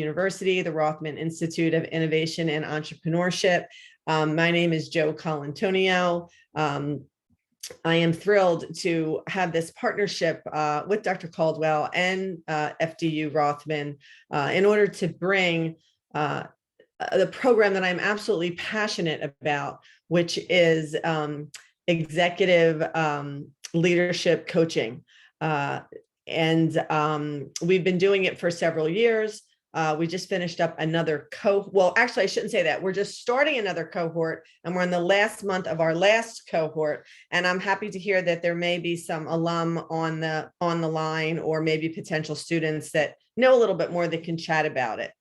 University, the Rothman Institute of Innovation and Entrepreneurship. My name is Jo Colontonio. I am thrilled to have this partnership with Dr. Caldwell and FDU Rothman in order to bring the program that I'm absolutely passionate about, which is executive leadership coaching. We've been doing it for several years. We just finished up another well, actually, I shouldn't say that. We're just starting another cohort, and we're in the last month of our last cohort. And I'm happy to hear that there may be some alum on the line, or maybe potential students that know a little bit more that can chat about it.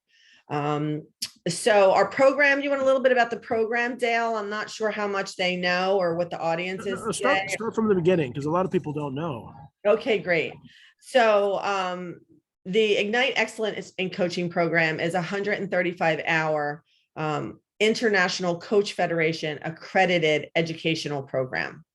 So our program, you want a little bit about the program, Dale? I'm not sure how much they know or what the audience is. Start from the beginning, because a lot of people don't know. Okay, great. So the Ignite Excellence in Coaching program is a 135-hour International Coach Federation accredited educational program.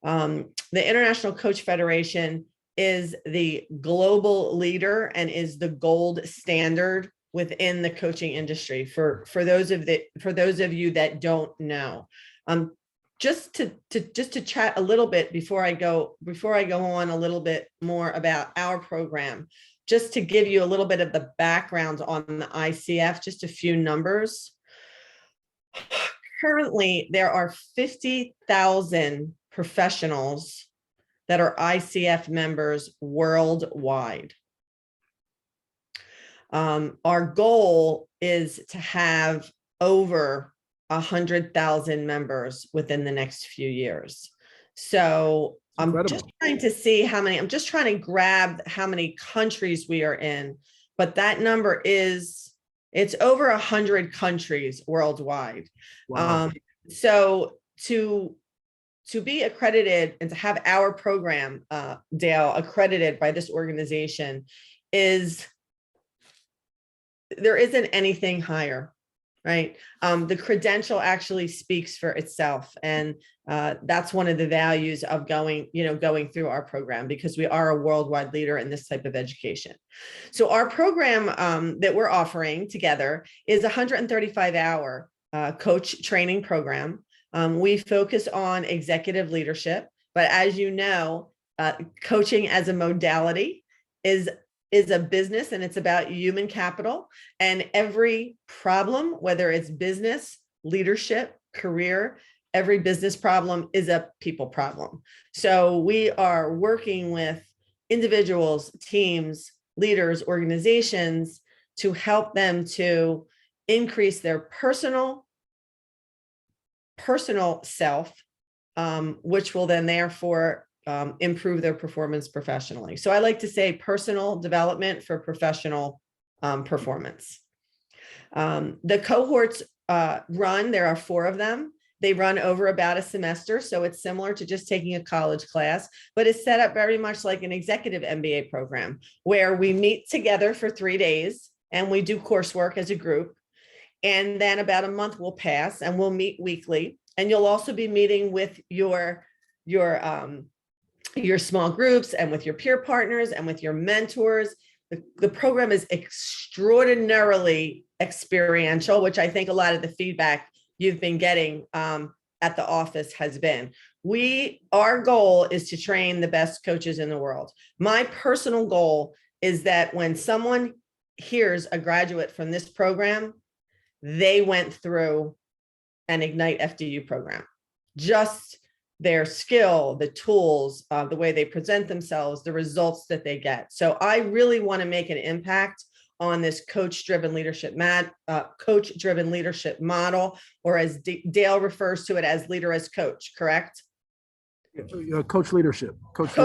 The International Coach Federation is the global leader and is the gold standard within the coaching industry. For those of you that don't know, just to chat a little bit before I go on a little bit more about our program, just to give you a little bit of the background on the ICF, just a few numbers. Currently, there are 50,000 professionals that are ICF members worldwide. Our goal is to have over 100,000 members within the next few years. So I'm just trying to see how many, I'm just trying to grab how many countries we are in, but that number is, it's over 100 countries worldwide. Wow. So to be accredited and to have our program, Dale, accredited by this organization there isn't anything higher, right? The credential actually speaks for itself. And that's one of the values of going through our program, because we are a worldwide leader in this type of education. So our program that we're offering together is a 135-hour coach training program. We focus on executive leadership, but as you know, coaching as a modality is a business, and it's about human capital, and every problem, whether it's business, leadership, career, every business problem is a people problem. So we are working with individuals, teams, leaders, organizations to help them to increase their personal self, which will then therefore improve their performance professionally. So I like to say personal development for professional performance. The cohorts there are 4 of them. They run over about a semester. So it's similar to just taking a college class, but it's set up very much like an executive MBA program, where we meet together for 3 days and we do coursework as a group. And then about a month will pass and we'll meet weekly. And you'll also be meeting with your small groups and with your peer partners and with your mentors. The program is extraordinarily experiential, which I think a lot of the feedback you've been getting at the office has been. Our goal is to train the best coaches in the world. My personal goal is that when someone hears a graduate from this program, they went through an Ignite FDU program. Just their skill, the tools, the way they present themselves, the results that they get. So I really want to make an impact on this coach-driven leadership model, or as Dale refers to it as leader as coach, correct? Coach leadership. Coach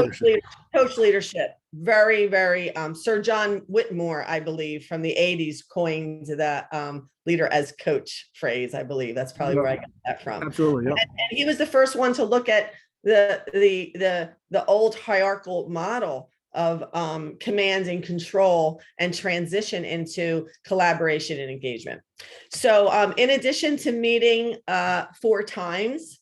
leadership. Very, very, Sir John Whitmore, I believe, from the 80s coined the leader as coach phrase. I believe that's probably where I got that from. Absolutely. Yep. And he was the first one to look at the old hierarchical model of command and control and transition into collaboration and engagement. So in addition to meeting 4 times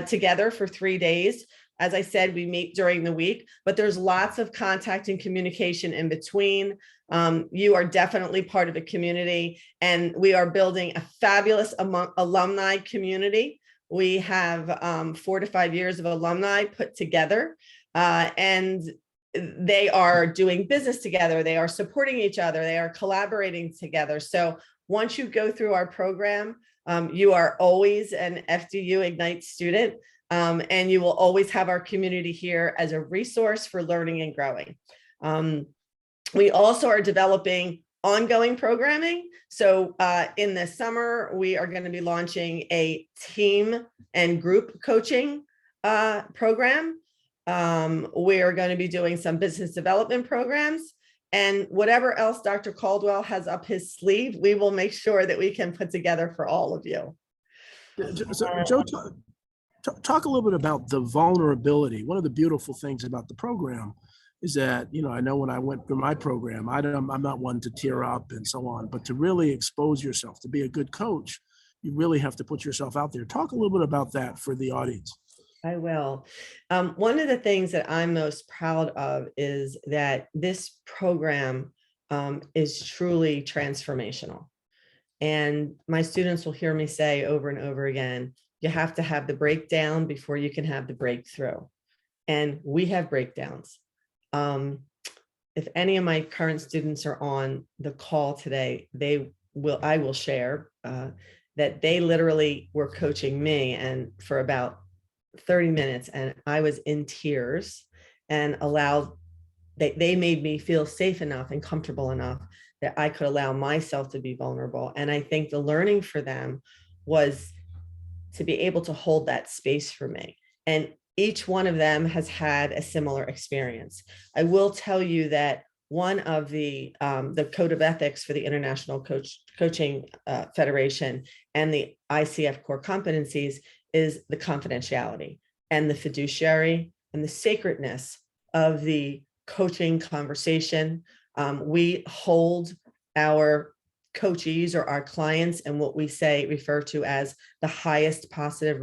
together for 3 days, as I said, we meet during the week, but there's lots of contact and communication in between. You are definitely part of a community, and we are building a fabulous alumni community. We have 4 to 5 years of alumni put together, and they are doing business together. They are supporting each other. They are collaborating together. So once you go through our program, you are always an FDU Ignite student, and you will always have our community here as a resource for learning and growing. We also are developing ongoing programming. So in the summer, we are going to be launching a team and group coaching program. We are going to be doing some business development programs, and whatever else Dr. Caldwell has up his sleeve, we will make sure that we can put together for all of you. So, Joe, talk a little bit about the vulnerability. One of the beautiful things about the program is that, I know when I went through my program, I'm not one to tear up and so on, but to really expose yourself, to be a good coach, you really have to put yourself out there. Talk a little bit about that for the audience. I will. One of the things that I'm most proud of is that this program is truly transformational. And my students will hear me say over and over again, you have to have the breakdown before you can have the breakthrough. And we have breakdowns. If any of my current students are on the call today, I will share that they literally were coaching me, and for about 30 minutes, and I was in tears, and they made me feel safe enough and comfortable enough that I could allow myself to be vulnerable. And I think the learning for them was to be able to hold that space for me. And each one of them has had a similar experience. I will tell you that one of the code of ethics for the International Coaching Federation and the ICF core competencies is the confidentiality and the fiduciary and the sacredness of the coaching conversation. We hold our coachees or our clients and what we refer to as the highest positive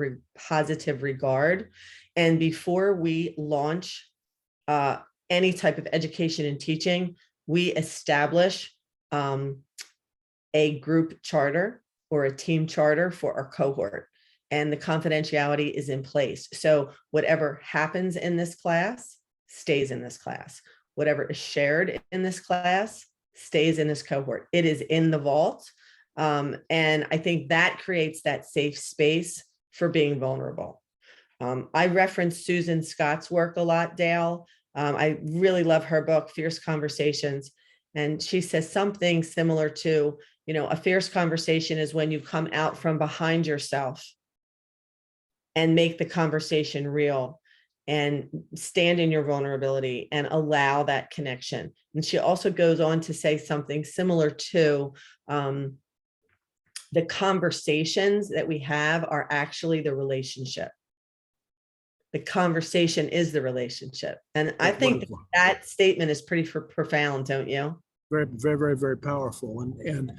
regard. And before we launch any type of education and teaching, we establish a group charter or a team charter for our cohort, and the confidentiality is in place. So whatever happens in this class stays in this class. Whatever is shared in this class stays in this cohort. It is in the vault. And I think that creates that safe space for being vulnerable. I reference Susan Scott's work a lot, Dale. I really love her book, Fierce Conversations. And she says something similar to, a fierce conversation is when you come out from behind yourself and make the conversation real and stand in your vulnerability and allow that connection. And she also goes on to say something similar to the conversations that we have are actually the relationship. The conversation is the relationship. And I think that statement is pretty profound, don't you? Very, very, very, very powerful. And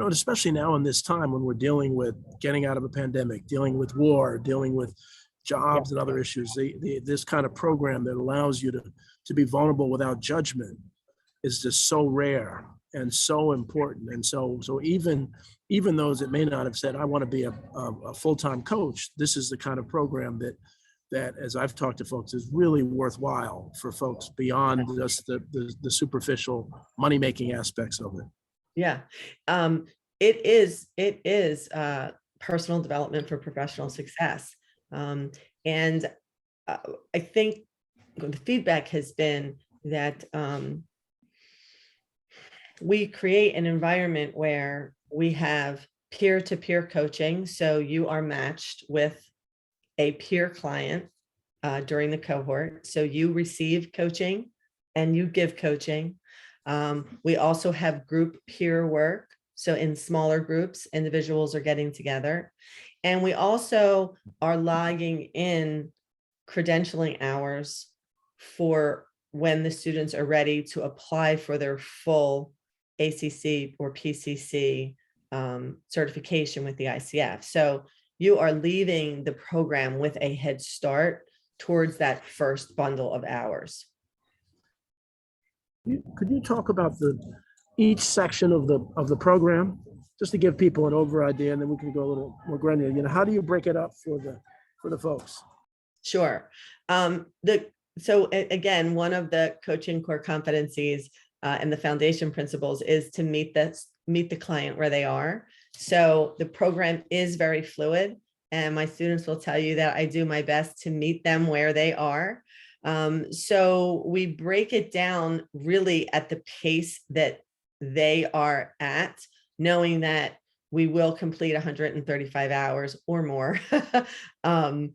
especially now in this time when we're dealing with getting out of a pandemic, dealing with war, dealing with jobs and other issues, this kind of program that allows you to be vulnerable without judgment is just so rare and so important. And so even those that may not have said, I want to be a full-time coach, this is the kind of program that, as I've talked to folks, is really worthwhile for folks beyond just the superficial money-making aspects of it. Yeah, it is personal development for professional success. And I think the feedback has been that we create an environment where we have peer-to-peer coaching. So you are matched with a peer client during the cohort. So you receive coaching and you give coaching. We also have group peer work. So in smaller groups, individuals are getting together. And we also are logging in credentialing hours for when the students are ready to apply for their full ACC or PCC certification with the ICF. So you are leaving the program with a head start towards that first bundle of hours. Could you talk about each section of the program, just to give people an over idea, and then we can go a little more granular. How do you break it up for the folks? Sure. Again, one of the coaching core competencies and the foundation principles is to meet the client where they are. So the program is very fluid, and my students will tell you that I do my best to meet them where they are. So we break it down really at the pace that they are at, knowing that we will complete 135 hours or more for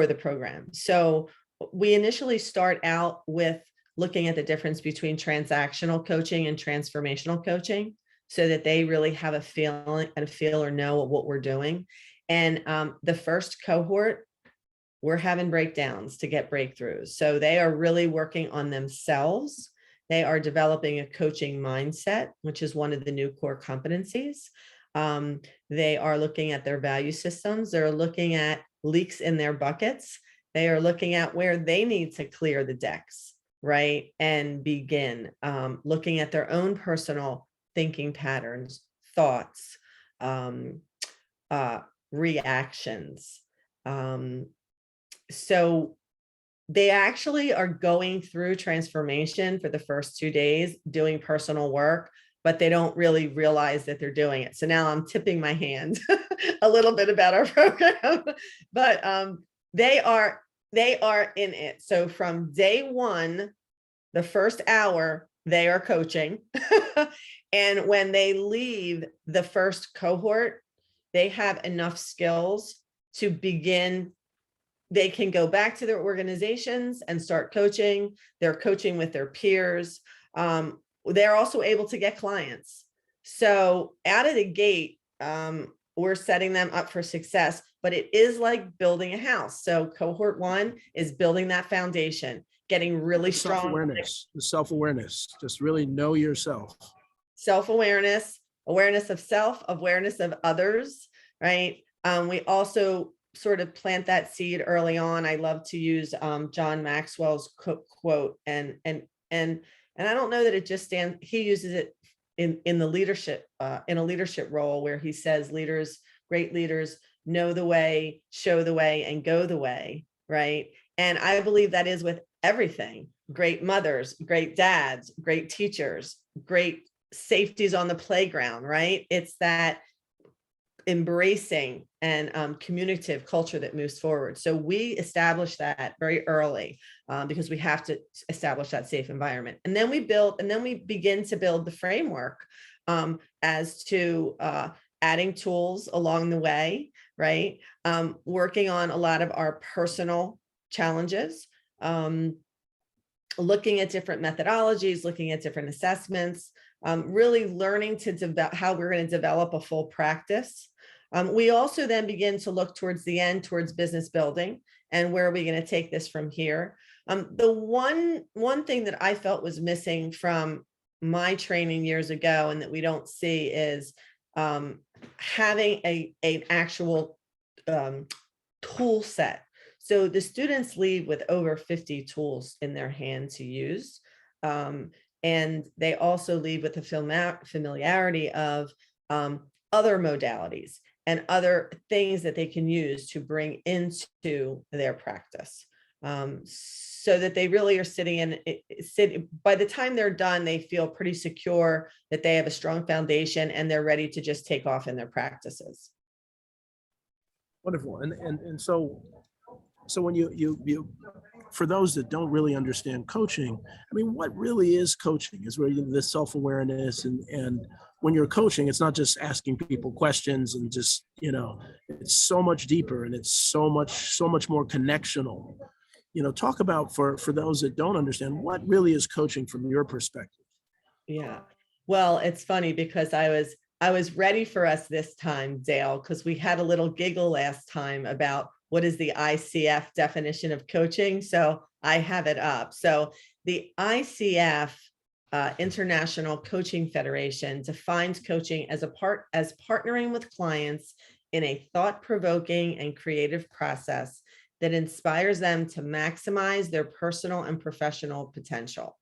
the program. So we initially start out with looking at the difference between transactional coaching and transformational coaching, so that they really have a feel or know what we're doing. And the first cohort, we're having breakdowns to get breakthroughs. So they are really working on themselves. They are developing a coaching mindset, which is one of the new core competencies. They are looking at their value systems. They're looking at leaks in their buckets. They are looking at where they need to clear the decks, right? And begin looking at their own personal thinking patterns, thoughts, reactions. So they actually are going through transformation for the first 2 days, doing personal work, but they don't really realize that they're doing it. So now I'm tipping my hand a little bit about our program, but they are in it. So from day one, the first hour, they are coaching. And when they leave the first cohort, they have enough skills to begin. They can go back to their organizations and start coaching. They're coaching with their peers. They're also able to get clients. So out of the gate, we're setting them up for success, but it is like building a house. So cohort 1 is building that foundation, getting really strong. The self-awareness, just really know yourself. Self-awareness, awareness of self, awareness of others, right? We also sort of plant that seed early on. I love to use John Maxwell's quote, and I don't know that it just stands. He uses it in the leadership in a leadership role, where he says, great leaders know the way, show the way, and go the way, right? And I believe that is with everything. Great mothers, great dads, great teachers, great safeties on the playground, right? It's that embracing and communicative culture that moves forward. So we establish that very early because we have to establish that safe environment. And then we begin to build the framework as to adding tools along the way, right? Working on a lot of our personal challenges, looking at different methodologies, looking at different assessments, really learning to develop how we're going to develop a full practice. We also then begin to look towards the end, towards business building, and where are we going to take this from here. The one thing that I felt was missing from my training years ago, and that we don't see, is having an actual tool set. So the students leave with over 50 tools in their hand to use. And they also leave with a familiarity of other modalities and other things that they can use to bring into their practice. So that they really are by the time they're done, they feel pretty secure that they have a strong foundation and they're ready to just take off in their practices. Wonderful. And so when you for those that don't really understand coaching, I mean, what really is coaching? Is where this self-awareness, and when you're coaching, it's not just asking people questions and just, it's so much deeper, and it's so much more connectional. Talk about for those that don't understand, what really is coaching from your perspective? Yeah. Well, it's funny because I was ready for us this time, Dale, because we had a little giggle last time about what is the ICF definition of coaching. So I have it up. So the ICF, International Coaching Federation, defines coaching as partnering with clients in a thought-provoking and creative process that inspires them to maximize their personal and professional potential.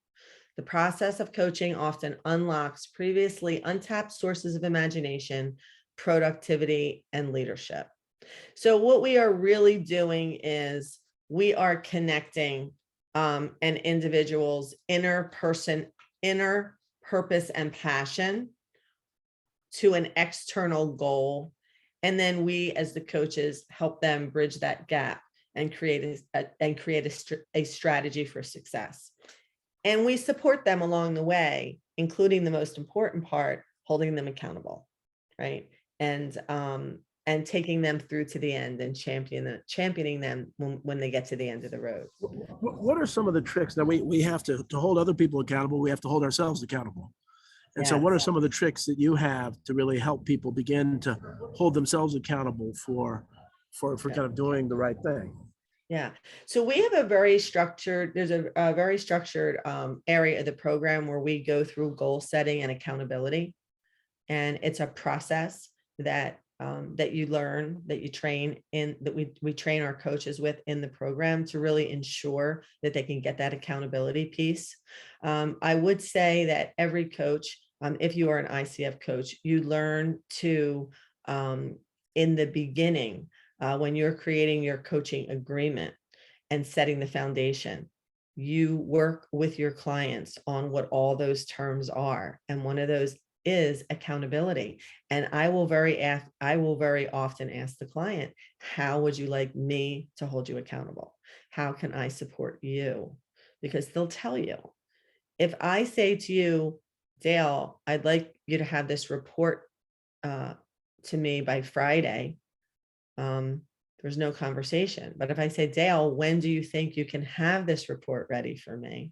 The process of coaching often unlocks previously untapped sources of imagination, productivity, and leadership. So what we are really doing is we are connecting an individual's inner purpose and passion to an external goal. And then we, as the coaches, help them bridge that gap and create a strategy for success. And we support them along the way, including the most important part, holding them accountable, right? And taking them through to the end and championing them when they get to the end of the road. What are some of the tricks that we have to hold other people accountable? We have to hold ourselves accountable. And so what are some of the tricks that you have to really help people begin to hold themselves accountable for kind of doing the right thing? Yeah. So we have a very structured, there's a very structured area of the program where we go through goal setting and accountability. And it's a process that you learn, that you train in, that we train our coaches with in the program to really ensure that they can get that accountability piece. I would say that every coach, if you are an ICF coach, you learn to, in the beginning, when you're creating your coaching agreement and setting the foundation, you work with your clients on what all those terms are. And one of those is accountability. And I will very often ask the client, how would you like me to hold you accountable? How can I support you? Because they'll tell you. If I say to you, Dale, I'd like you to have this report to me by Friday, there's no conversation. But if I say, Dale, when do you think you can have this report ready for me?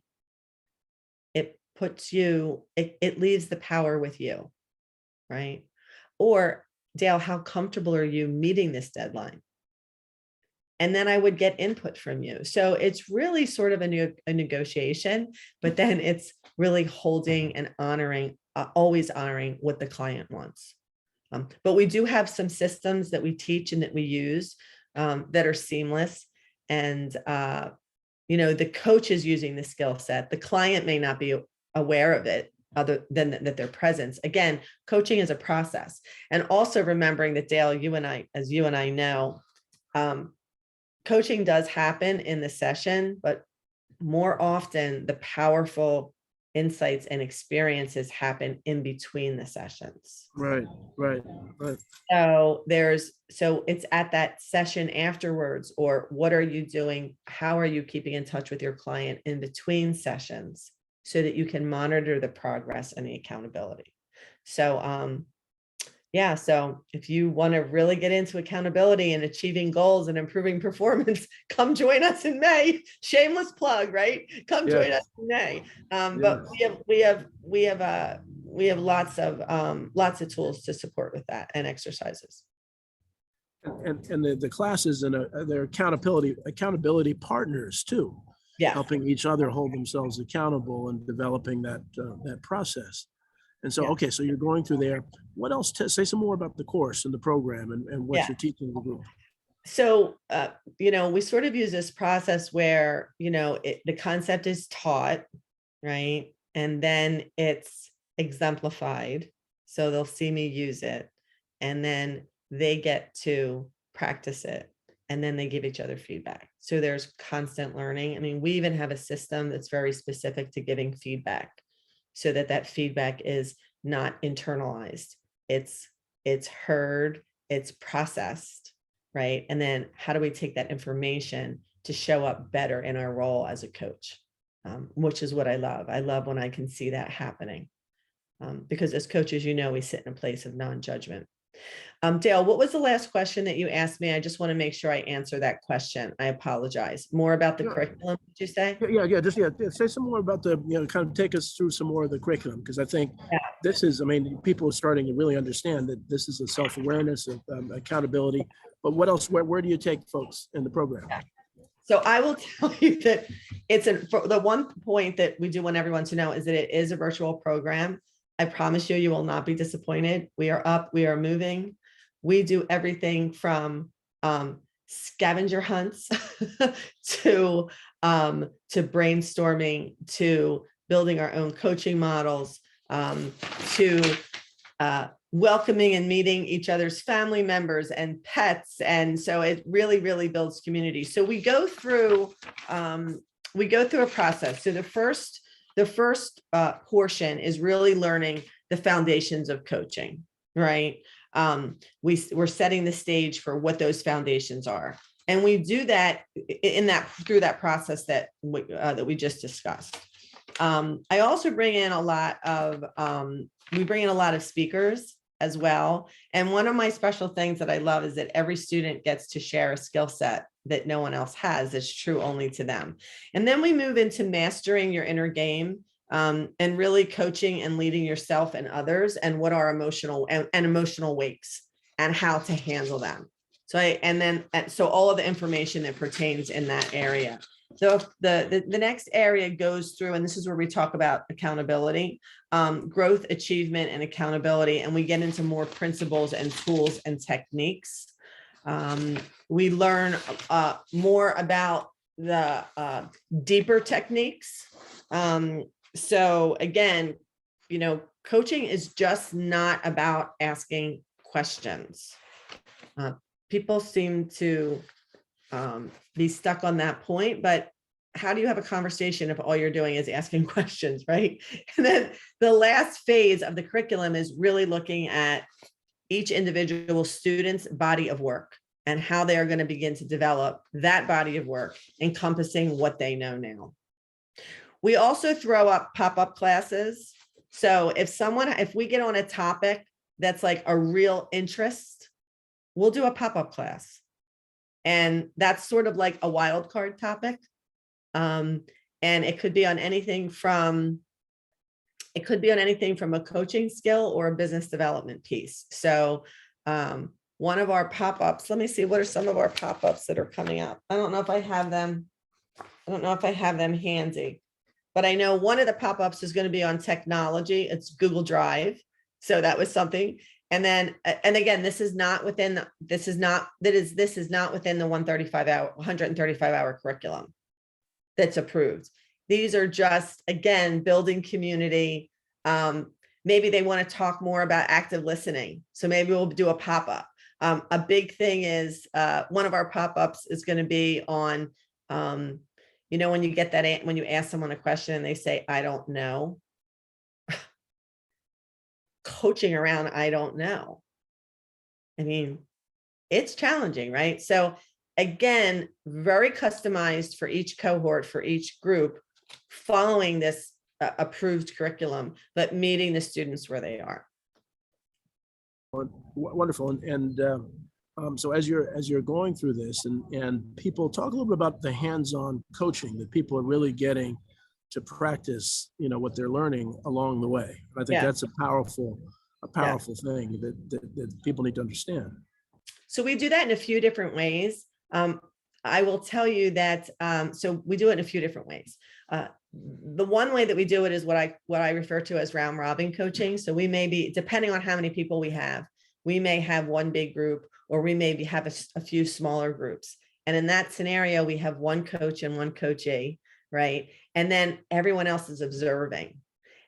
It puts you, it leaves the power with you, right? Or, Dale, how comfortable are you meeting this deadline? And then I would get input from you. So it's really sort of a negotiation, but then it's really holding and honoring, always honoring what the client wants. But we do have some systems that we teach and that we use that are seamless. And, the coach is using the skill set. The client may not be aware of it other than that their presence. Again, coaching is a process. And also remembering that, Dale, as you and I know, coaching does happen in the session, but more often the powerful insights and experiences happen in between the sessions. Right. So it's at that session afterwards, or what are you doing? How are you keeping in touch with your client in between sessions so that you can monitor the progress and the accountability? So, so if you want to really get into accountability and achieving goals and improving performance, come join us in May. Shameless plug, right? Come join us in May. But we have lots of tools to support with that, and exercises. And the classes and their accountability partners too. Yeah. Helping each other hold themselves accountable and developing that process. And so, okay, so you're going through there. What else? Say some more about the course and the program and what you're teaching the group. So, we sort of use this process where, the concept is taught, right? And then it's exemplified. So they'll see me use it, and then they get to practice it, and then they give each other feedback. So there's constant learning. I mean, we even have a system that's very specific to giving feedback, so that feedback is not internalized. It's heard, it's processed, right? And then how do we take that information to show up better in our role as a coach, which is what I love. I love when I can see that happening, because as coaches, we sit in a place of non-judgment. Dale, what was the last question that you asked me? I just want to make sure I answer that question. I apologize. More about the curriculum, did you say? Just say some more about the, kind of take us through some more of the curriculum, because I think this is, people are starting to really understand that this is a self-awareness of accountability. But what else? Where do you take folks in the program? So I will tell you that the one point that we do want everyone to know is that it is a virtual program. I promise you will not be disappointed. We are up, we are moving. We do everything from scavenger hunts to brainstorming, to building our own coaching models, to welcoming and meeting each other's family members and pets. And so it really, really builds community. So we go through a process. So the first portion is really learning the foundations of coaching, right? We're setting the stage for what those foundations are. And we do that through that process that we just discussed. I also bring in a lot of speakers as well. And one of my special things that I love is that every student gets to share a skill set that no one else has. It's true only to them. And then we move into mastering your inner game, and really coaching and leading yourself and others, and what are emotional wakes and how to handle them. So all of the information that pertains in that area. So the next area goes through, and this is where we talk about accountability, growth, achievement, and accountability. And we get into more principles and tools and techniques. We learn more about the deeper techniques. So again, coaching is just not about asking questions. People seem to be stuck on that point, but how do you have a conversation if all you're doing is asking questions, right? And then the last phase of the curriculum is really looking at each individual student's body of work and how they are going to begin to develop that body of work, encompassing what they know now. We also throw up pop-up classes. So if we get on a topic that's like a real interest, we'll do a pop-up class. And that's sort of like a wild card topic. And it could be on anything from a coaching skill or a business development piece. So one of our pop-ups, let me see, what are some of our pop-ups that are coming up? I don't know if I have them handy, but I know one of the pop-ups is going to be on technology. It's Google Drive. So that was something. And then, and again, this is not within the 135 hour curriculum that's approved. These are just, again, building community. Maybe they want to talk more about active listening. So maybe we'll do a pop-up. A big thing is one of our pop-ups is going to be on, when you ask someone a question and they say, I don't know. Coaching around, I don't know. I mean, it's challenging, right? So again, very customized for each cohort, for each group, following this approved curriculum, but meeting the students where they are. Wonderful. And so as you're going through this, and people talk a little bit about the hands-on coaching that people are really getting to practice, what they're learning along the way. I think that's a powerful thing that people need to understand. So we do that in a few different ways. I will tell you that, so we do it in a few different ways. The one way that we do it is what I refer to as round robin coaching. So we may be, depending on how many people we may have one big group, or we maybe have a few smaller groups. And in that scenario, we have one coach and one coachee, right? And then everyone else is observing.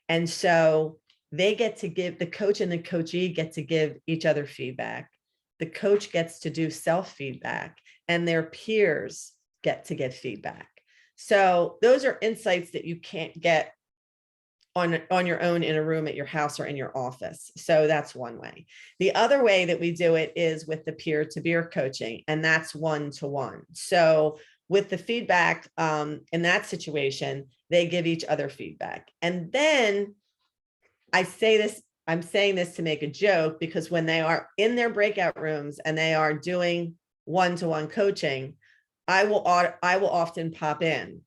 And so they get to give, the coach and the coachee get to give each other feedback. The coach gets to do self-feedback, and their peers get to give feedback. So those are insights that you can't get on your own in a room at your house or in your office. So that's one way. The other way that we do it is with the peer-to-peer coaching, and that's one-to-one. So with the feedback in that situation, they give each other feedback. And then I'm saying this to make a joke, because when they are in their breakout rooms and they are doing one-to-one coaching, I will often pop in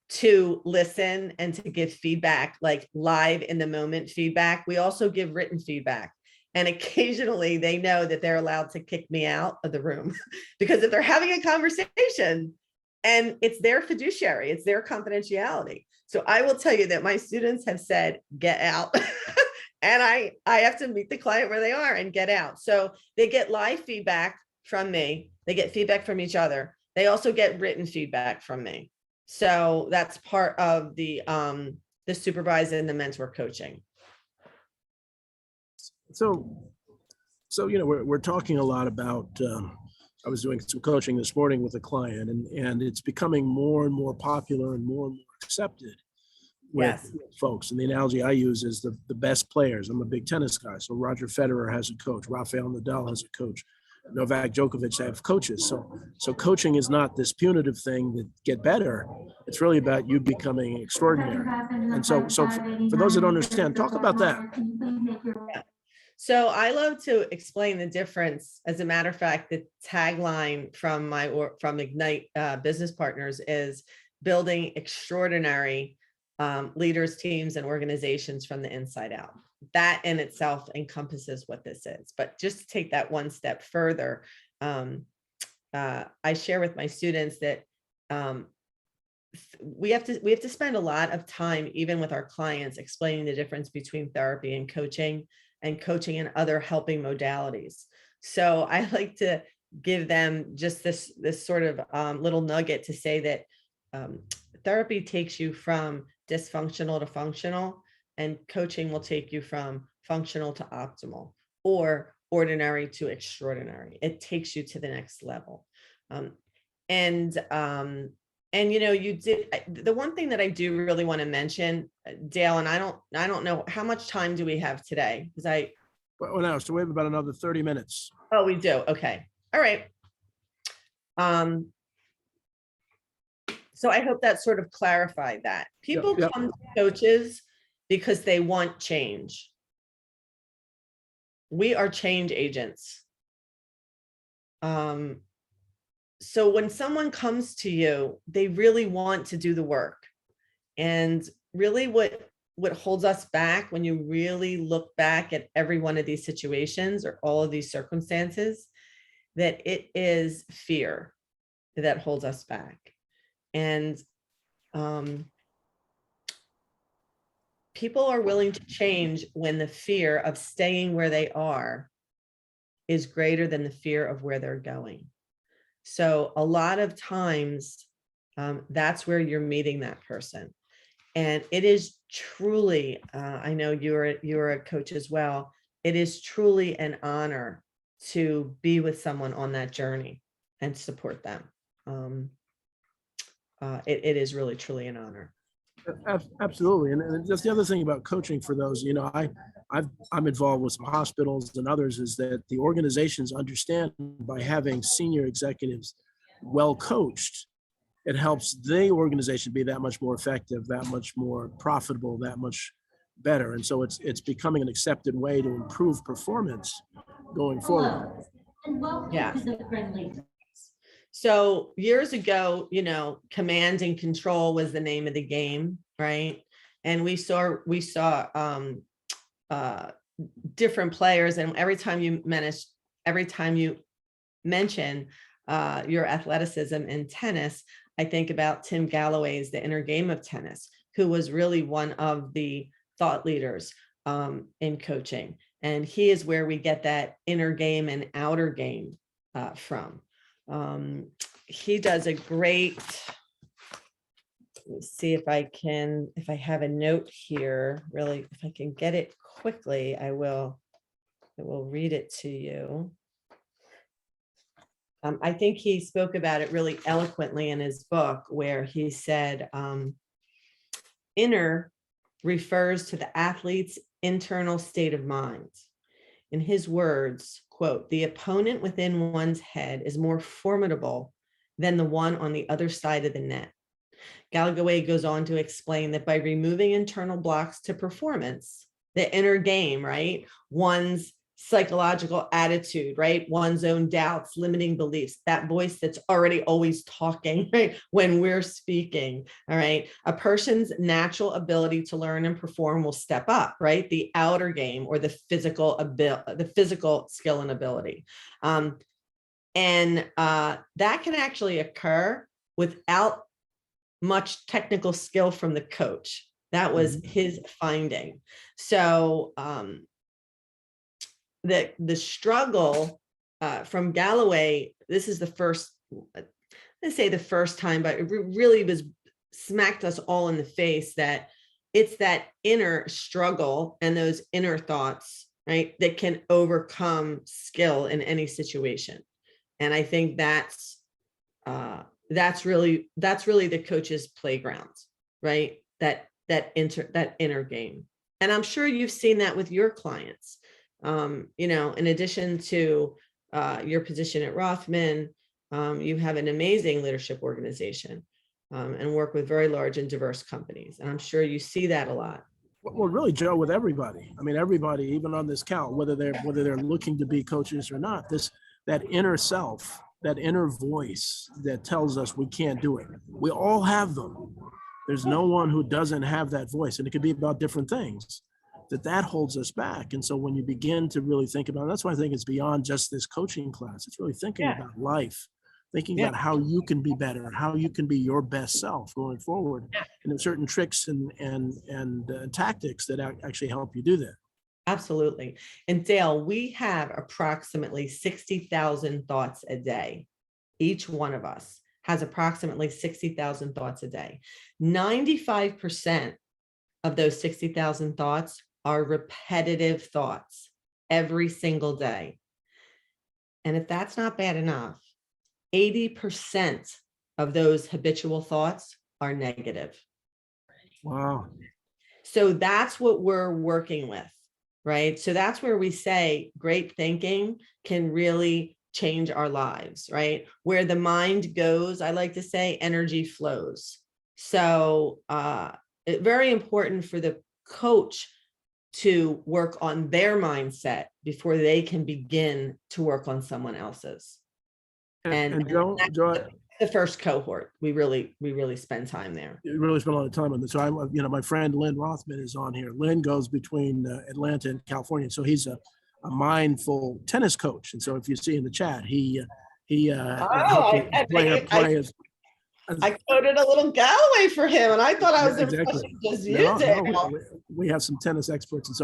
to listen and to give feedback, like live in the moment feedback. We also give written feedback. And occasionally they know that they're allowed to kick me out of the room because if they're having a conversation and it's their fiduciary, it's their confidentiality. So I will tell you that my students have said, get out. And I have to meet the client where they are and get out. So they get live feedback from me. They get feedback from each other. They also get written feedback from me. So that's part of the supervisor and the mentor coaching. So we're talking a lot about. I was doing some coaching this morning with a client, and it's becoming more and more popular and more accepted with Yes. folks. And the analogy I use is the best players. I'm a big tennis guy, so Roger Federer has a coach, Rafael Nadal has a coach, Novak Djokovic have coaches. So coaching is not this punitive thing that get better. It's really about you becoming extraordinary. And so for those that don't understand, talk about that. So I love to explain the difference. As a matter of fact, the tagline from Ignite Business Partners is building extraordinary leaders, teams, and organizations from the inside out. That in itself encompasses what this is. But just to take that one step further, I share with my students that we have to spend a lot of time, even with our clients, explaining the difference between therapy and coaching and other helping modalities. So I like to give them just this sort of little nugget to say that therapy takes you from dysfunctional to functional, and coaching will take you from functional to optimal, or ordinary to extraordinary. It takes you to the next level. And you did the one thing that I do really want to mention, Dale, and I don't know how much time do we have today, because Well, now, so we have about another 30 minutes. Oh, we do. Okay. All right. So I hope that sort of clarified that. People Yep. come to coaches because they want change. We are change agents. So when someone comes to you, they really want to do the work. And really what holds us back, when you really look back at every one of these situations or all of these circumstances, that it is fear that holds us back. And people are willing to change when the fear of staying where they are is greater than the fear of where they're going. So a lot of times, that's where you're meeting that person. And it is truly, I know you're a coach as well. It is truly an honor to be with someone on that journey and support them. It is really, truly an honor. Absolutely. And that's the other thing about coaching for those, I'm involved with some hospitals and others, is that the organizations understand by having senior executives well coached, it helps the organization be that much more effective, that much more profitable, that much better. And so it's becoming an accepted way to improve performance going forward. Yeah. So years ago, command and control was the name of the game, right? And we saw different players, and every time you mention your athleticism in tennis, I think about Tim Galloway's The Inner Game of Tennis, who was really one of the thought leaders in coaching. And he is where we get that inner game and outer game from. He does a great, let's see if I have a note here, really, if I can get it quickly, I will read it to you. I think he spoke about it really eloquently in his book, where he said, inner refers to the athlete's internal state of mind. In his words, quote, "The opponent within one's head is more formidable than the one on the other side of the net." Galloway goes on to explain that by removing internal blocks to performance, the inner game, right? One's psychological attitude, right? One's own doubts, limiting beliefs, that voice that's already always talking, right? When we're speaking, all right? A person's natural ability to learn and perform will step up, right? The outer game, or the physical skill and ability. And that can actually occur without much technical skill from the coach. That was his finding. So the struggle from Galloway, this is the first, let's say the first time, but it really was smacked us all in the face that it's that inner struggle and those inner thoughts, right, that can overcome skill in any situation. And I think that's really the coach's playground, right? That inner game. And I'm sure you've seen that with your clients. In addition to your position at Rothman, you have an amazing leadership organization and work with very large and diverse companies. And I'm sure you see that a lot. Well, really, Joe, with everybody. I mean, everybody, even on this count, whether they're looking to be coaches or not, that inner self, that inner voice that tells us we can't do it. We all have them. There's no one who doesn't have that voice, and it could be about different things. That holds us back. And so when you begin to really think about it, that's why I think it's beyond just this coaching class. It's really thinking about life, thinking about how you can be better, how you can be your best self going forward. And there's certain tricks and tactics that actually help you do that. Absolutely. And Dale, we have approximately 60,000 thoughts a day. Each one of us has approximately 60,000 thoughts a day. 95% of those 60,000 thoughts are repetitive thoughts every single day. And if that's not bad enough, 80% of those habitual thoughts are negative. Wow. So that's what we're working with, right? So that's where we say great thinking can really change our lives, right? Where the mind goes, I like to say energy flows. So it's very important for the coach to work on their mindset before they can begin to work on someone else's. And Joe, the first cohort, we really spend time there. You really spend a lot of time on this. So my friend Lynn Rothman is on here. Lynn goes between Atlanta and California. So he's a mindful tennis coach. And so if you see in the chat, he I quoted a little Galloway for him, and I thought I was exactly. Just use it. We have some tennis experts, and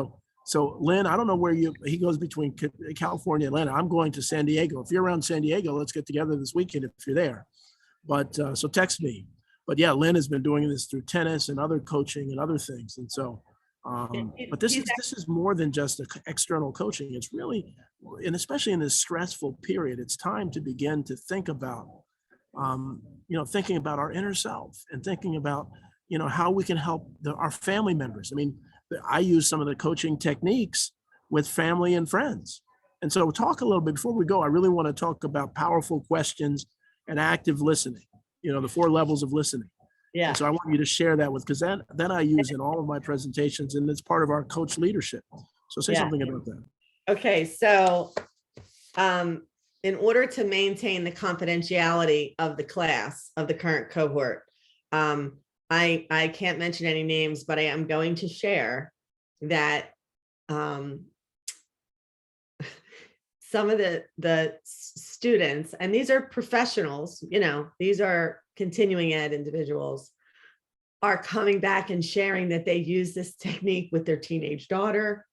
so Lynn, I don't know where he goes between California and Atlanta. I'm going to San Diego. If you're around San Diego, let's get together this weekend if you're there. But so text me. But yeah, Lynn has been doing this through tennis and other coaching and other things, and so. But this is more than just external coaching. It's really, and especially in this stressful period, it's time to begin to think about. Thinking about our inner self and thinking about, how we can help our family members. I mean, I use some of the coaching techniques with family and friends. And so talk a little bit before we go. I really want to talk about powerful questions and active listening, the 4 levels of listening. Yeah. And so I want you to share that because that I use in all of my presentations, and it's part of our coach leadership. So say something about that. Okay. So, in order to maintain the confidentiality of the class, of the current cohort, I can't mention any names, but I am going to share that some of the students, and these are professionals, these are continuing ed individuals, are coming back and sharing that they use this technique with their teenage daughter,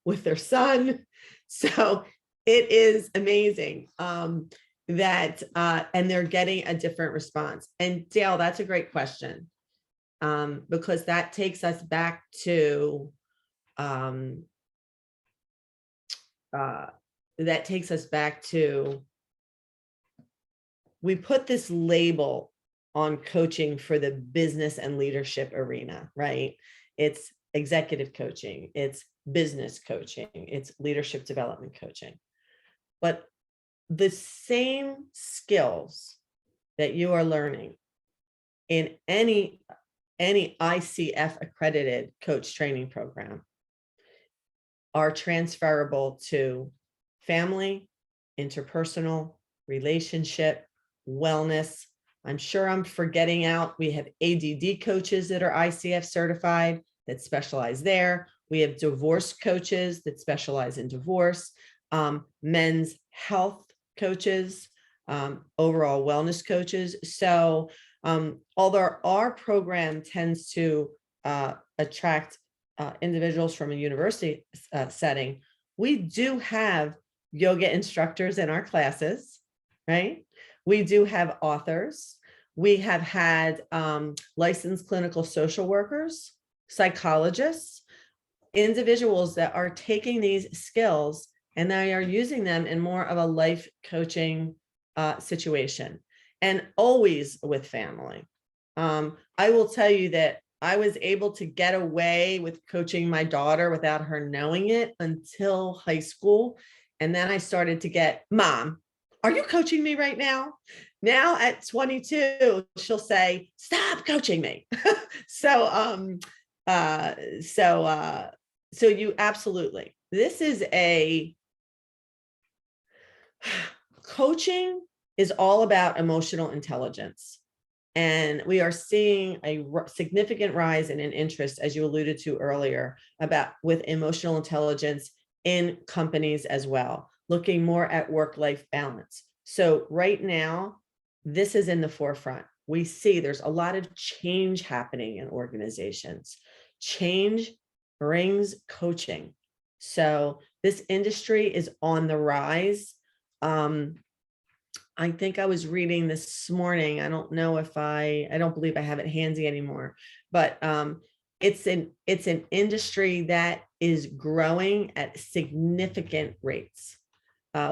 with their son. So it is amazing that, and they're getting a different response. And Dale, that's a great question, because that takes us back to, we put this label on coaching for the business and leadership arena, right? It's executive coaching, it's business coaching, it's leadership development coaching. But the same skills that you are learning in any ICF accredited coach training program are transferable to family, interpersonal, relationship, wellness. I'm sure I'm forgetting out. We have ADD coaches that are ICF certified that specialize there. We have divorce coaches that specialize in divorce. Men's health coaches, overall wellness coaches. So although our program tends to attract individuals from a university setting, we do have yoga instructors in our classes, right? We do have authors. We have had licensed clinical social workers, psychologists, individuals that are taking these skills and they are using them in more of a life coaching situation, and always with family. I will tell you that I was able to get away with coaching my daughter without her knowing it until high school. And then I started to get, Mom, are you coaching me right now? Now at 22, she'll say, stop coaching me. so, uh, so, uh, so you absolutely, this is coaching is all about emotional intelligence. And we are seeing a significant rise in an interest, as you alluded to earlier, about with emotional intelligence in companies as well, looking more at work-life balance. So right now, this is in the forefront. We see there's a lot of change happening in organizations. Change brings coaching. So this industry is on the rise. I think I was reading this morning. I don't know if I don't believe I have it handy anymore, but it's an industry that is growing at significant rates.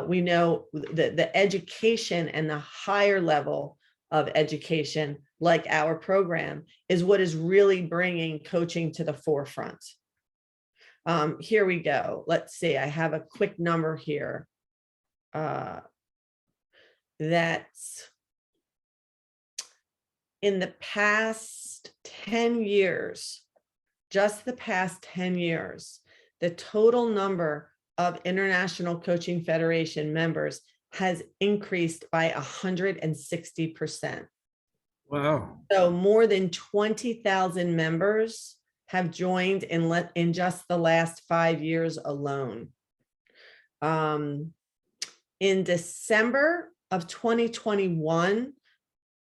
We know the education and the higher level of education, like our program, is what is really bringing coaching to the forefront. Here we go. Let's see. I have a quick number here. That's in the past 10 years, just the past 10 years, the total number of International Coaching Federation members has increased by 160%. Wow. So more than 20,000 members have joined in just the last 5 years alone. In December of 2021,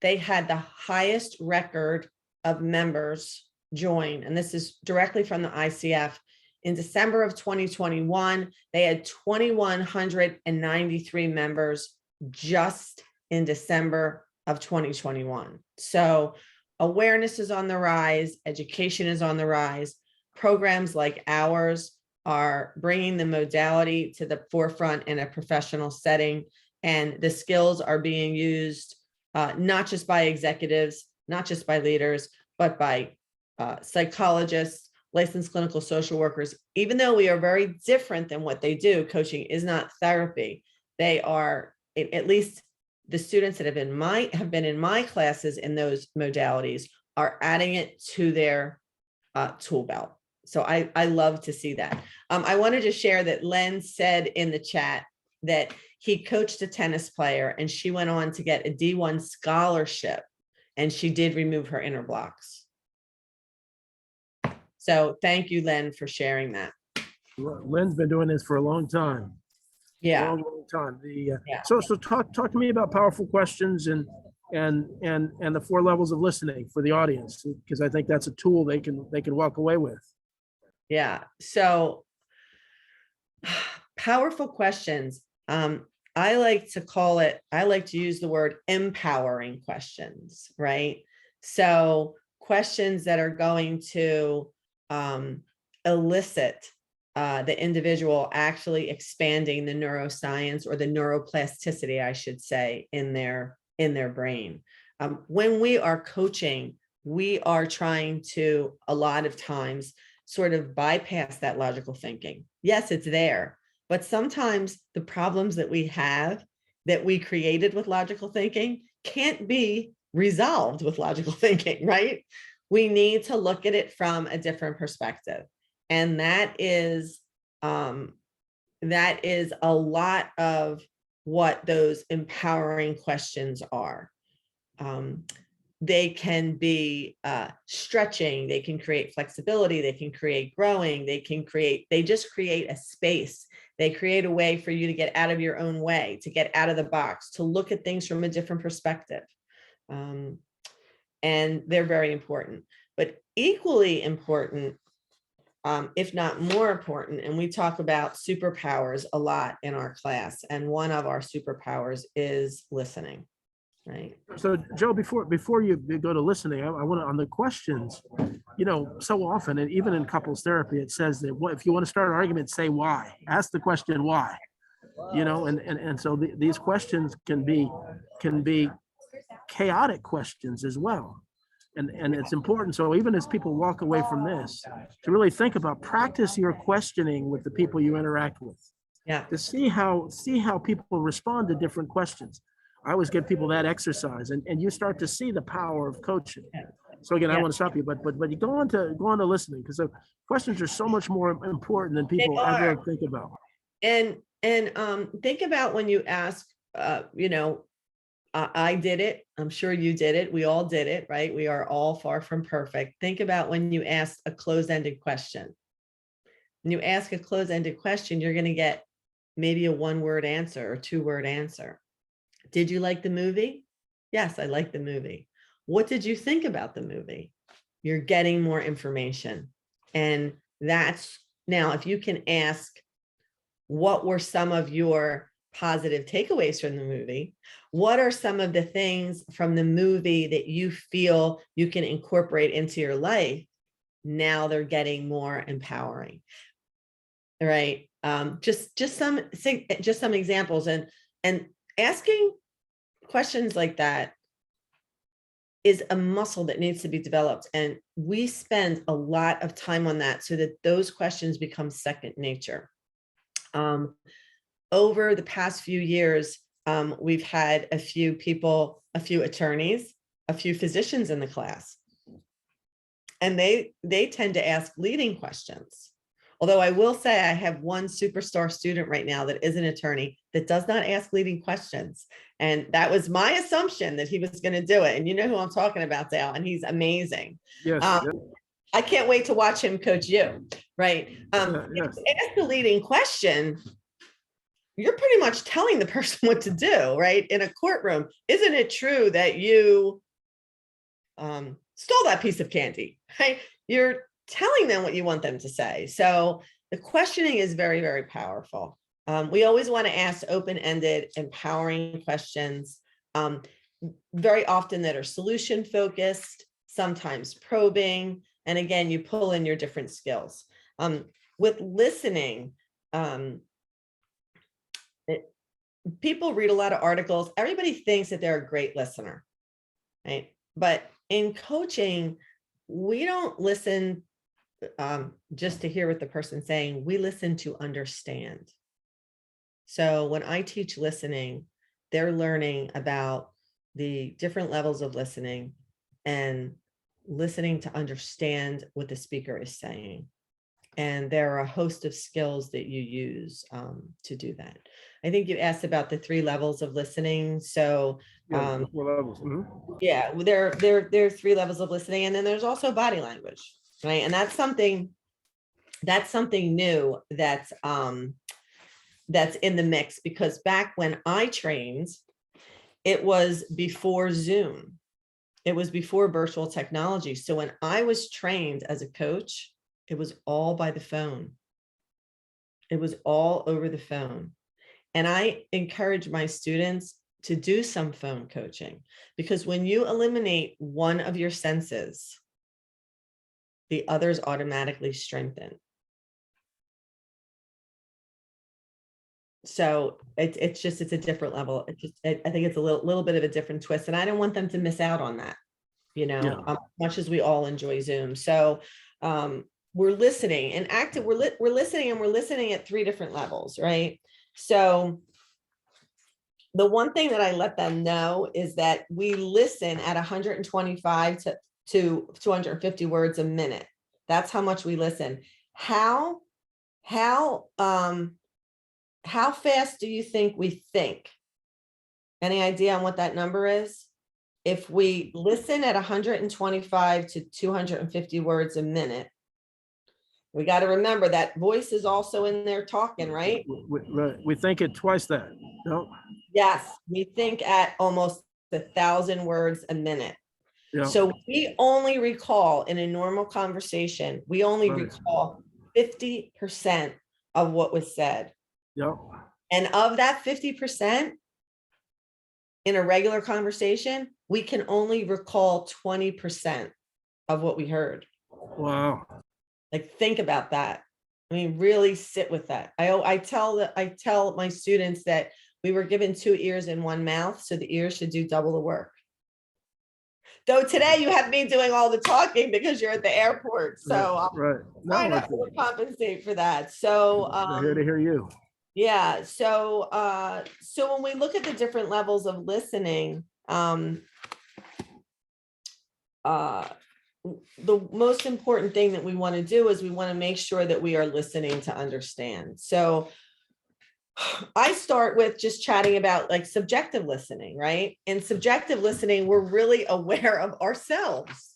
they had the highest record of members join. And this is directly from the ICF. In December of 2021, they had 2,193 members just in December of 2021. So awareness is on the rise, education is on the rise. Programs like ours are bringing the modality to the forefront in a professional setting, and the skills are being used not just by executives, not just by leaders, but by psychologists, licensed clinical social workers. Even though we are very different than what they do, coaching is not therapy. They are, at least the students that have been in my classes in those modalities, are adding it to their tool belt. So I love to see that. I wanted to share that Len said in the chat that he coached a tennis player and she went on to get a D1 scholarship, and she did remove her inner blocks. So thank you, Len, for sharing that. Len's been doing this for a long time. Yeah. Long time. Yeah. So talk to me about powerful questions and the 4 levels of listening for the audience, because I think that's a tool they can walk away with. Yeah. So powerful questions. I like to use the word empowering questions, right? So questions that are going to elicit the individual actually expanding the neuroscience, or the neuroplasticity, I should say, in their brain. When we are coaching, we are trying to, a lot of times, sort of bypass that logical thinking. Yes, it's there, but sometimes the problems that we have that we created with logical thinking can't be resolved with logical thinking, right? We need to look at it from a different perspective. And that is a lot of what those empowering questions are. They can be stretching, they can create flexibility, they can create growing, they just create a space. They create a way for you to get out of your own way, to get out of the box, to look at things from a different perspective. And they're very important, but equally important, if not more important, and we talk about superpowers a lot in our class, and one of our superpowers is listening. right? So Joe, before you go to listening, I want to, on the questions, so often, and even in couples therapy, it says that if you want to start an argument, say why. Ask the question why. And so these questions can be chaotic questions as well. And it's important. So even as people walk away from this, to really think about, practice your questioning with the people you interact with, Yeah. to see how people respond to different questions. I always give people that exercise, and you start to see the power of coaching. So again, I Yeah. want to stop you, but you go on to listening, because the questions are so much more important than They people ever are. think about. And think about when you ask, I did it. I'm sure you did it. We all did it, right? We are all far from perfect. Think about when you ask a closed-ended question. When you ask a closed-ended question, you're going to get maybe a one-word answer or two-word answer. Did you like the movie? Yes, I liked the movie. What did you think about the movie? You're getting more information. And that's now, if you can ask, what were some of your positive takeaways from the movie? What are some of the things from the movie that you feel you can incorporate into your life? Now they're getting more empowering, right? Just some examples, and asking questions like that is a muscle that needs to be developed. And we spend a lot of time on that so that those questions become second nature. Over the past few years, we've had a few attorneys, a few physicians in the class, and they tend to ask leading questions. Although I will say I have one superstar student right now that is an attorney that does not ask leading questions. And that was my assumption that he was going to do it. And you know who I'm talking about, Dale, and he's amazing. Yes. I can't wait to watch him coach you, right? Yes. Ask the leading question, you're pretty much telling the person what to do, right? In a courtroom. Isn't it true that you stole that piece of candy, right? You're telling them what you want them to say. So the questioning is very, very powerful. We always want to ask open-ended, empowering questions, very often that are solution focused, sometimes probing. And again, you pull in your different skills. With listening, people read a lot of articles. Everybody thinks that they're a great listener, right? But in coaching, we don't listen just to hear what the person's saying. We listen to understand. So when I teach listening, they're learning about the different levels of listening and listening to understand what the speaker is saying. And there are a host of skills that you use to do that. I think you asked about the 3 levels of listening. So Yeah, 4 levels. yeah, there are 3 levels of listening, and then there's also body language, right? And that's something new that's in the mix, because back when I trained, it was before Zoom. It was before virtual technology. So when I was trained as a coach, it was all by the phone. It was all over the phone. And I encourage my students to do some phone coaching, because when you eliminate one of your senses, the others automatically strengthen. So it's a different level. I think it's a little bit of a different twist, and I don't want them to miss out on that, much as we all enjoy Zoom. So we're listening and active. We're listening, and we're listening at 3 different levels, right? So the one thing that I let them know is that we listen at 125 to 250 words a minute. That's how much we listen. How fast do you think we think? Any idea on what that number is? If we listen at 125 to 250 words a minute, we got to remember that voice is also in there talking, right? We think it twice that. No. Yes, we think at almost 1,000 words a minute. Yeah. So we only recall, in a normal conversation, we only recall 50% of what was said. Yep. And of that 50%, in a regular conversation, we can only recall 20% of what we heard. Wow. Like, think about that. I mean, really sit with that. I tell my students that we were given 2 ears and 1 mouth, so the ears should do double the work. Though today you have me doing all the talking because you're at the airport, so Right. try No, not to compensate for that. So they're here to hear you. yeah, so so when we look at the different levels of listening, the most important thing that we want to do is we want to make sure that we are listening to understand. So I start with just chatting about like subjective listening, right? In subjective listening, we're really aware of ourselves.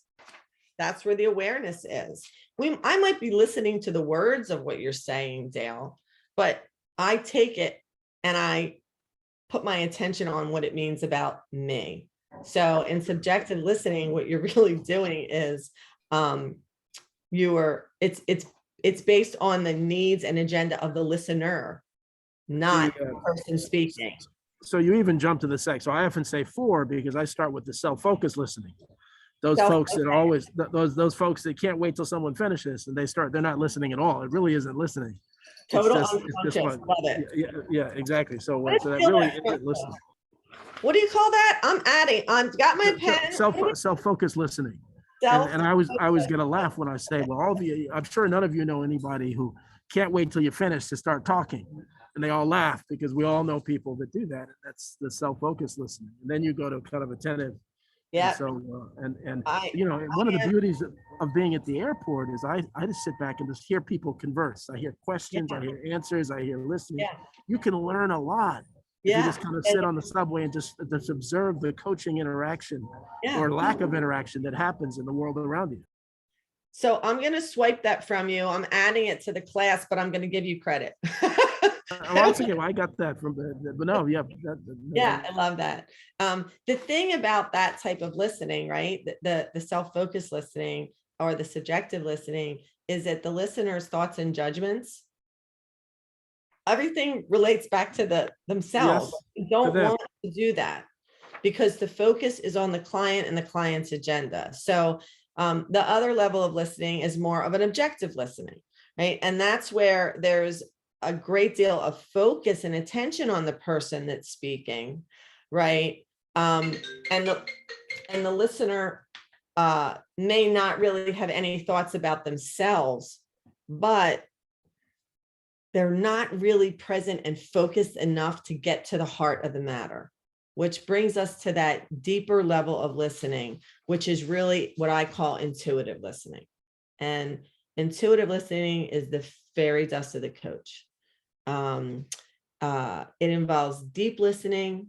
That's where the awareness is. I might be listening to the words of what you're saying, Dale, but I take it and I put my attention on what it means about me. So in subjective listening, what you're really doing is it's based on the needs and agenda of the listener, not the person speaking. So you even jump to the sex. So I often say 4 because I start with the self-focused listening. Those folks that always those folks that can't wait till someone finishes and they're not listening at all. It really isn't listening. Total unconscious. Love it. Yeah, exactly. So that really isn't listening. What do you call that? I've got my pen. Self-focused listening. And I always get a laugh when I say, well, all of you, I'm sure none of you know anybody who can't wait till you finish to start talking. And they all laugh because we all know people that do that. That's the self-focused listening. And then you go to kind of attentive. Yeah. So, one of the beauties of being at the airport is I just sit back and just hear people converse. I hear questions, I hear answers, I hear listening. Yeah. You can learn a lot. Yeah. You just kind of sit on the subway and just observe the coaching interaction or lack of interaction that happens in the world around you. So I'm going to swipe that from you. I'm adding it to the class, but I'm going to give you credit. Once again, I got that from but no, yeah. Yeah, I love that. The thing about that type of listening, right? The self-focused listening or the subjective listening is that the listener's thoughts and judgments, everything relates back to themselves. Yes, we don't want to do that because the focus is on the client and the client's agenda. So the other level of listening is more of an objective listening, right? And that's where there's a great deal of focus and attention on the person that's speaking, right? And the listener may not really have any thoughts about themselves, but they're not really present and focused enough to get to the heart of the matter, which brings us to that deeper level of listening, which is really what I call intuitive listening. And intuitive listening is the fairy dust of the coach. It involves deep listening.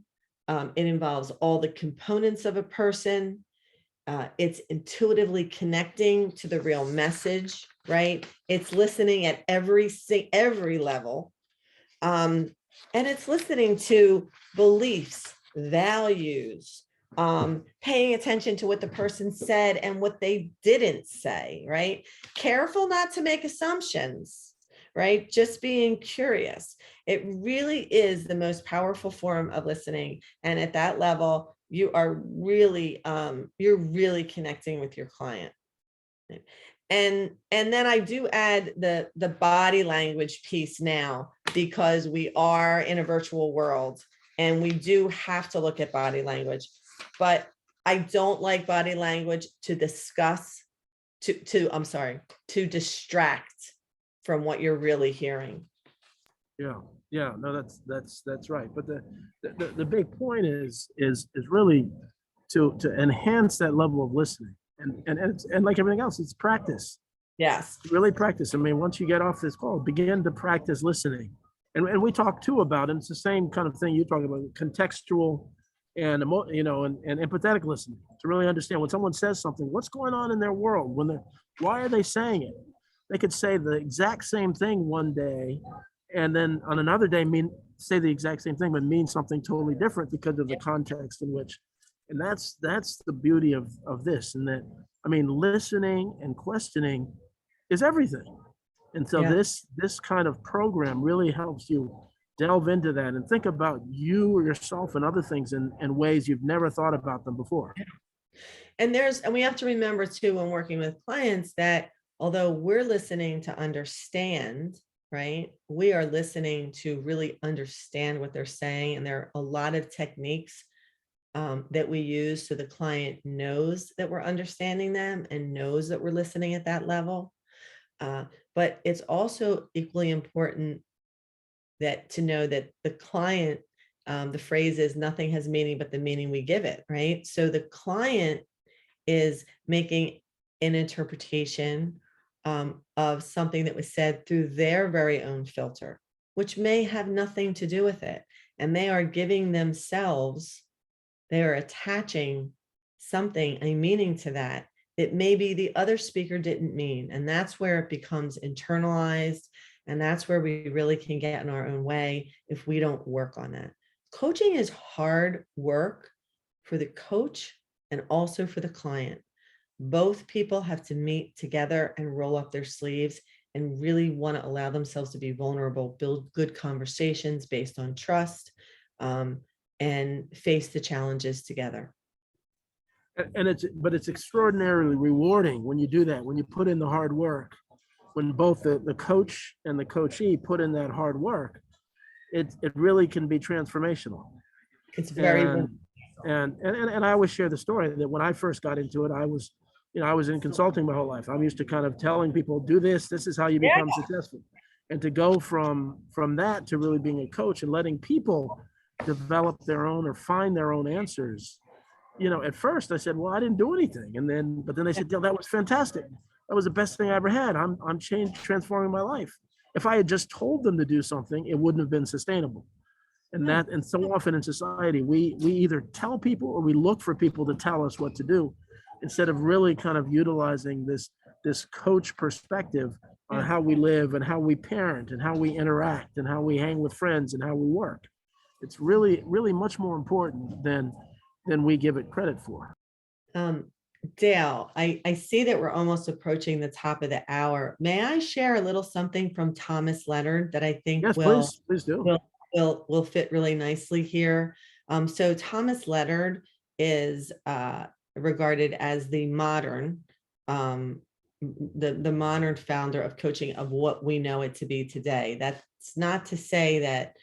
It involves all the components of a person. It's intuitively connecting to the real message, right? It's listening at every level. And it's listening to beliefs, values, paying attention to what the person said and what they didn't say, right? Careful not to make assumptions, right? Just being curious. It really is the most powerful form of listening. And at that level, you are really, you're really connecting with your client. And then I do add the body language piece now, because we are in a virtual world and we do have to look at body language, but I don't like body language to distract from what you're really hearing. Yeah, no, that's right. But the big point is really to enhance that level of listening, and like everything else, it's practice. Yes, really practice. I mean, once you get off this call, begin to practice listening, and we talk too about it. It's the same kind of thing you talk about, contextual and and empathetic listening, to really understand when someone says something, what's going on in their world, why are they saying it. They could say the exact same thing one day, and then on another day say the exact same thing but mean something totally different because of the context in which. And that's the beauty of this. And that, I mean, listening and questioning is everything. And so this kind of program really helps you delve into that and think about you or yourself and other things in ways you've never thought about them before. And we have to remember too, when working with clients, that although we're listening to understand, right, we are listening to really understand what they're saying. And there are a lot of techniques that we use so the client knows that we're understanding them and knows that we're listening at that level. But it's also equally important that to know that the client, the phrase is nothing has meaning but the meaning we give it, right? So the client is making an interpretation of something that was said through their very own filter, which may have nothing to do with it. And they are giving themselves, they are attaching something, a meaning to that maybe the other speaker didn't mean. And that's where it becomes internalized. And that's where we really can get in our own way if we don't work on that. Coaching is hard work for the coach and also for the client. Both people have to meet together and roll up their sleeves and really want to allow themselves to be vulnerable, build good conversations based on trust, and face the challenges together. And it's extraordinarily rewarding when you do that, when you put in the hard work, when both the coach and the coachee put in that hard work, it really can be transformational. It's very and I always share the story that when I first got into it, I was in consulting my whole life. I'm used to kind of telling people, do this is how you become successful. And to go from that to really being a coach and letting people develop their own or find their own answers. At first I said, well, I didn't do anything. But then they said, that was fantastic. That was the best thing I ever had. I'm transforming my life. If I had just told them to do something, it wouldn't have been sustainable. And so often in society, we either tell people or we look for people to tell us what to do, instead of really kind of utilizing this coach perspective on how we live and how we parent and how we interact and how we hang with friends and how we work. It's really, really much more important than we give it credit for. Dale, I see that we're almost approaching the top of the hour. May I share a little something from Thomas Leonard that I think please do. Will fit really nicely here. So Thomas Leonard is regarded as the modern, the modern founder of coaching of what we know it to be today. That's not to say that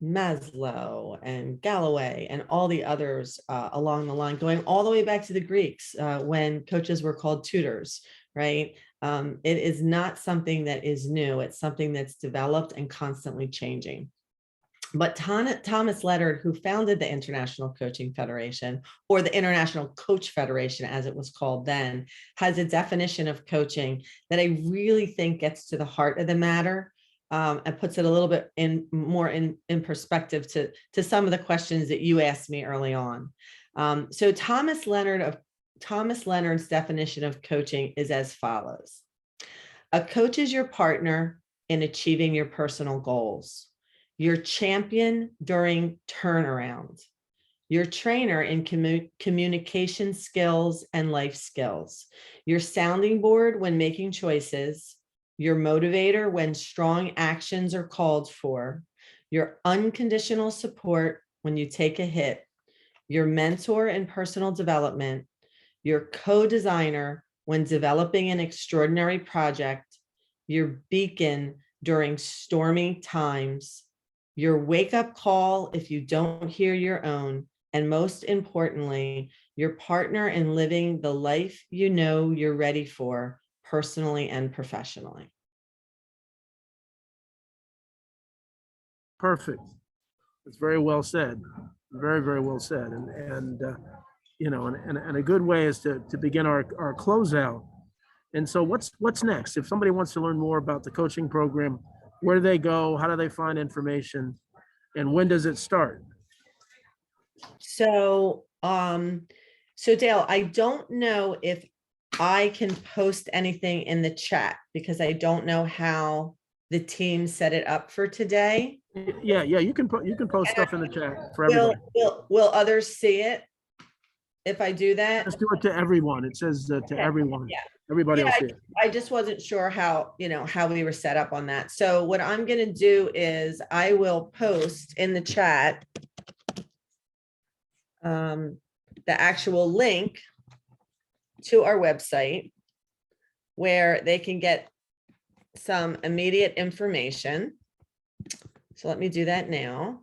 Maslow and Galloway and all the others along the line, going all the way back to the Greeks when coaches were called tutors, right? It is not something that is new. It's something that's developed and constantly changing. But Thomas Leonard, who founded the International Coaching Federation, or the International Coach Federation, as it was called then, has a definition of coaching that I really think gets to the heart of the matter. And puts it a little bit more in perspective to some of the questions that you asked me early on. So Thomas Leonard's definition of coaching is as follows. A coach is your partner in achieving your personal goals, your champion during turnaround, your trainer in communication skills and life skills, your sounding board when making choices, your motivator when strong actions are called for, your unconditional support when you take a hit, your mentor in personal development, your co-designer when developing an extraordinary project, your beacon during stormy times, your wake-up call if you don't hear your own, and most importantly, your partner in living the life you know you're ready for, personally and professionally. Perfect. It's very well said. Very, very well said. And a good way is to begin our closeout. And so what's next? If somebody wants to learn more about the coaching program, where do they go? How do they find information? And when does it start? So Dale, I don't know if I can post anything in the chat because I don't know how the team set it up for today. Yeah, you can post stuff in the chat for everybody. Will others see it if I do that? Just do it to everyone. It says to everyone. Yeah. Everybody Yeah, will see it. I just wasn't sure how, how we were set up on that. So what I'm going to do is I will post in the chat the actual link to our website where they can get some immediate information. So let me do that now.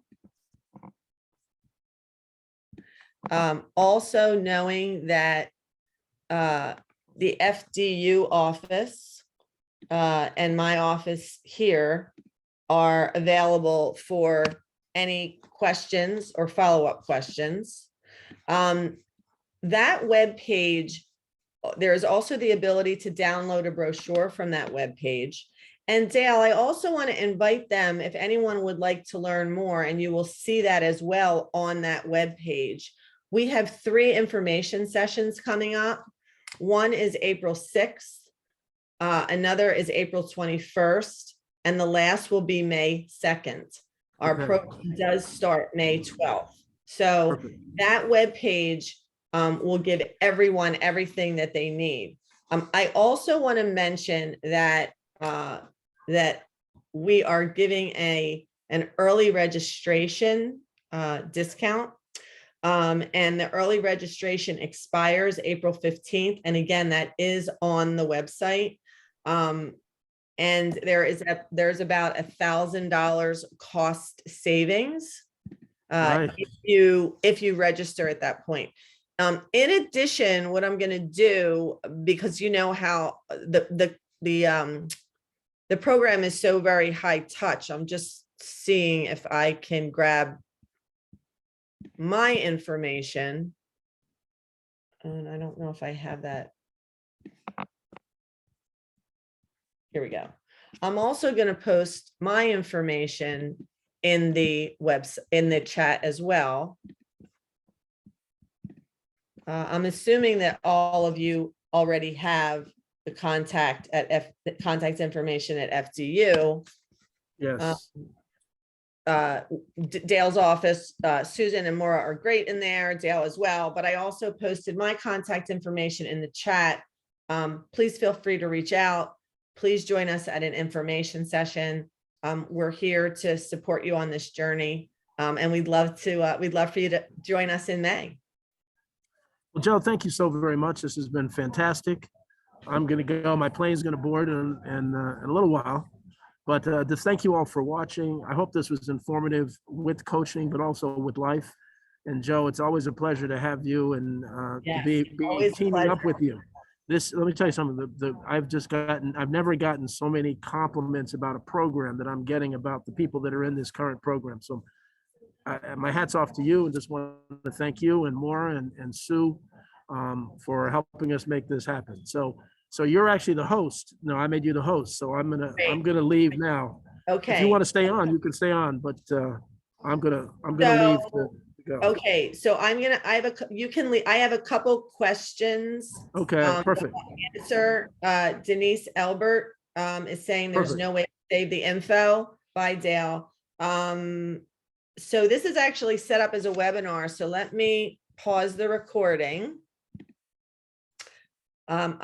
Also knowing that the FDU office and my office here are available for any questions or follow-up questions. That web page, there is also the ability to download a brochure from that web page. And Dale, I also want to invite them if anyone would like to learn more, and you will see that as well on that web page. We have 3 information sessions coming up. One is April 6th, another is April 21st, and the last will be May 2nd. Our program does start May 12th. So Perfect. that web page will give everyone everything that they need. I also want to mention that that we are giving an early registration discount. And the early registration expires April 15th. And again, that is on the website. And there's about $1,000 cost savings Right. if you register at that point. In addition, what I'm going to do, because you know how the program is so very high touch, I'm just seeing if I can grab my information. And I don't know if I have that. Here we go. I'm also going to post my information in the website, in the chat as well. I'm assuming that all of you already have the contact information at FDU. Yes. Dale's office, Susan and Maura are great in there, Dale as well, but I also posted my contact information in the chat. Please feel free to reach out. Please join us at an information session. We're here to support you on this journey. And we'd love for you to join us in May. Well, Joe, thank you so very much. This has been fantastic. I'm going to go. My plane's going to board in a little while. But just thank you all for watching. I hope this was informative with coaching, but also with life. And Joe, it's always a pleasure to have you and Yes, to be teaming up pleasure. with you. Let me tell you something. I've never gotten so many compliments about a program that I'm getting about the people that are in this current program. So my hat's off to you, and just want to thank you and Maura and Sue for helping us make this happen. So you're actually the host. No, I made you the host. So I'm gonna leave now. Okay. If you want to stay on, you can stay on, but I'm gonna leave to go. Okay, so I have a couple questions. Okay, perfect. Answer. Denise Elbert is saying there's Perfect. no way to save the info. By Dale. So this is actually set up as a webinar. So let me pause the recording.